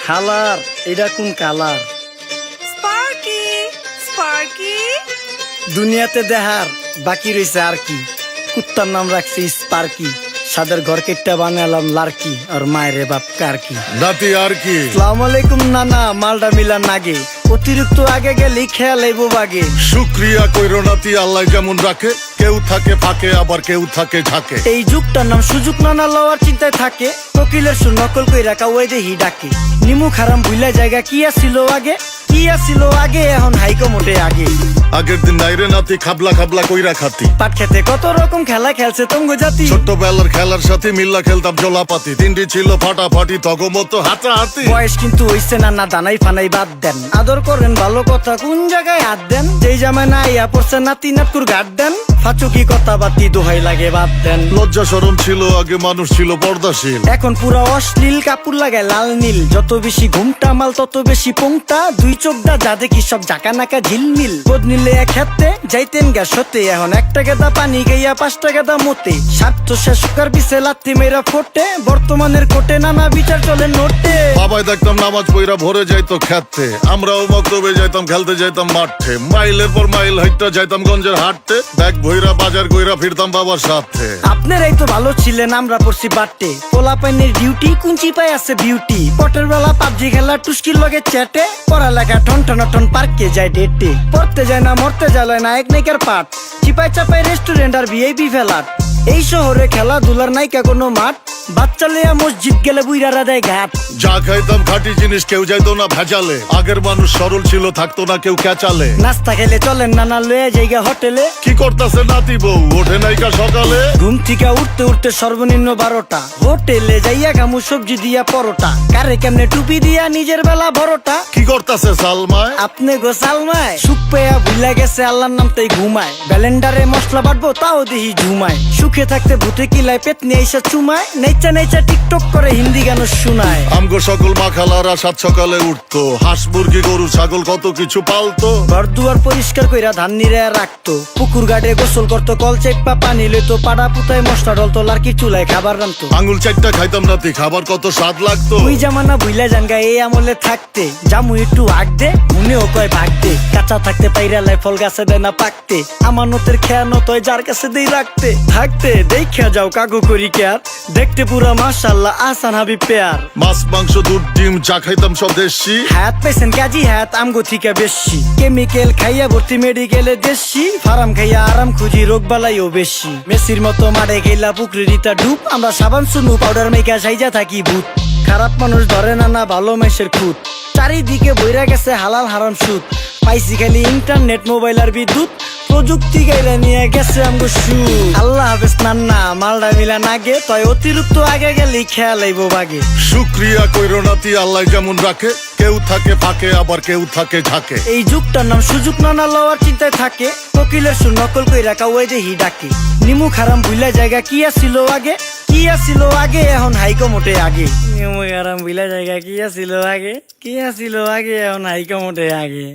খালার এটা কোন কালার? স্পার্কি স্পার্কি দুনিয়াতে দেহার বাকি রয়েছে আর কি। কুত্তার নাম রাখছি স্পার্কি, সাদের ঘর কেটটা বানালাম লার্কি, আর মায়ের বাপ কারকি। নাতি আর কি? আসসালামু আলাইকুম নানা, মালডা মিলা নাগে, অতিরিক্ত আগে গেলে খেয়াল আইব বাগে। শুক্রিয়া কইরো নাতি, আল্লাহ যেমন রাখে, কেউ থাকে ফাঁকে আবার কেউ থাকে ঝাঁকে। এই যুগটার নাম সুযোগ নানা লওয়ার চিন্তায় থাকে, কোকিলের সুর নকল কই রাখা ওই দেহি ডাকে। নিমু খারাম ভুলা জায়গা কি আসিল আগে, কি আসিল আগে, এখন হাইকো মোটে আগে। আগের দিন নাইরে নাতি খাবলা খাবলা কইরা খাতি, পাট খেতে কত রকম খেলা খেলছে তঙ্গ জাতি। ছোট্টবেলার খেলার সাথে মিল্লা খেলতাম জলাপাতি, তিনটি ছিল ফাটাফাটি তগমতো হাতাহাতি। বয়স কিন্তু হইছে না দানাই ফানাই বাদ দেন, আদর করেন ভালো কথা কোন জায়গায় হাত দেন। যেই জামায় না ইয়া পড়ছে নাতি নাতকুর গাট দেন, ফাচুকি কথা বাতি দোহাই লাগে বাদ দেন। লজ্জা শরম ছিল আগে, মানুষ ছিল পর্দাশীল, এখন পুরো অশ্লীল কাপড় লাগায় লাল নীল। যত বেশি ঘুমটা মাল তত বেশি পোংটা, দুই চোখটা যা দেখি সব জাকা নাকা ঝিলমিল। বোধ নিলে এক হাতে যাইতেন গা সতে, এখন একটা গেদা পানি গাইয়া 5টা গেদা মতে। স্বার্থ শেষ কার পিছে লাথি মেয়েরা ফোটে, বর্তমানের কোটে নানা বিচার চলে নোটে। বাবাই দেখতাম নামাজ পইরা ভরে যাইতো খেতে, আমরাও মক্তবে যাইতাম খেলতে যাইতাম মাঠে। মাইলের পর মাইল হাইটটা যাইতাম গঞ্জের হাটতে, ব্যাগ ভইরা বাজার কইরা ফিরতাম বাবার সাথে। আপনারাই তো ভালো ছিলেন, আমরা পড়ছি বাটে। পোলা পাইনের ডিউটি কুঞ্চি পাই আছে বিউটি, পটের বেলা পাবজি খেলা টুস্কির লগে চ্যাটে। পড়ালেখা ঠন ঠন ঠন পার্কে যায় ডেটে, পড়তে যায় না মরতে যায় নায়ক নায়িকার পাঠ। চিপাই চাপাই রেস্টুরেন্ট আর ভিআইপি ফেলাট, এই শহরে খেলাধুলার নাইকা কোনো মাঠ। বাচ্চা লেয়া মসজিদ গেলে বুইরারা দেয় ঘাট। যা খাইতাম খাঁটি জিনিস, কেউ যাইতো না ভেজালে। আগের মানুষ সরল ছিল, থাকতো না কেউ ক্যাচালে। নাস্তা খেলে চলেন নানা লয়ে জায়গা হোটেলে। কি করতাছে নাতি বউ, ওঠে নাইকা সকালে? ঘুম থেকে উঠতে উঠতে সর্বনিম্ন 12টা, হোটেলে যাইয়া গামু সবজি দিয়া পরোটা। কারে কেমনে টুপি দিয়া নিজের বেলা বড়টা। কি করতাছে সালমায়? আপনি গোসালমায় সুখ পেয়া ভুলা গেছে আল্লাহর নাম তাই ঘুমায়। ব্যালেন্ডারে মশলা বাটবো তাও দেহি ঝুমায়। সুখে থাকতে ভূতে কিলায় পেট নিয়ে এসে চুমায়। নেচা নেচা টিকটক করে হিন্দি গান শুনায়। আমগো সকল মাখালারা সাত সকালে উঠতো, হাঁস মুরগি গরু ছাগল কত কিছু পালতো। ঘর দুয়ার পরিষ্কার কইরা ধান নিরে রাখতো, পুকুর গাড়ে গোসল করতো, কল চেপা পানি লইতো, পাড়া পুতায় মশলা ডলতো, লার্কি চুলায় খাবার রান্তো। আঙুল চারটা খাইতাম নাতি, খাবার কত স্বাদ লাগতো। ওই জামানা ভুইলা জানগা এই আমলে থাকতে, জামু একটু আগ দে মনেও কয় ভাগ দে। কাঁচা থাকতে পাইরালায় ফল গাছে দেয় না পাকতে, আমানতের খেয়ানো তয় যার কাছে দেই রাখতে। থাকতে দেখা যাও কাগু করি কেয়ার, দেখতে পুরা মাশাআল্লাহ আহসান হাবিব পেয়ার। মাছ মাংস দুধ ডিম চা খাইতাম সব দেশি, হাত পেছেন কাজী হাত আমগো থিকা বেশি। কেমিক্যাল খাইয়া ভর্তি মেডিকেলে দেশি, ফার্ম খাইয়া আরাম খুঁজি রোগ বালাইও বেশি। মেসির মতো মারে গেলা পুকুরে রিতা ডুব, আমরা সাবান সুনু পাউডার মেকা সাইজা থাকি ভূত। খারাপ মানুষ ধরে না ভালো মেসের খুঁত, চারিদিকে বইরা গেছে হালাল হারাম সুদ। পাইছি খালি ইন্টারনেট মোবাইল আর বিদ্যুৎ, প্রযুক্তি গাইলা নিয়ে গেছে আমগো সু। আল্লাহ হাফেজ নান্না, মালডা মিলা নাগে, তয় অতিরিক্ত আগে গেলে খেয়াল আইব বাগে। শুক্রিয়া কইরো নাতি, আল্লাহ যেমন রাখে, কেউ থাকে ফাঁকে আবার কেউ থাকে ঝাঁকে। এই যুগটার নাম সুযোগ নানা লওয়ার চিন্তায় থাকে, কোকিলের সুর নকল কই রাখা ওই দেহি ডাকে। নিমু খারাম ভুলা জায়গা কি আসিল আগে, কি আসিল আগে, এখন হাইকো মোটে আগে। নিমু খারাম ভুলা জায়গা কি আসিল আগে, কি আসিল আগে, এখন হাইকো মোটে আগে।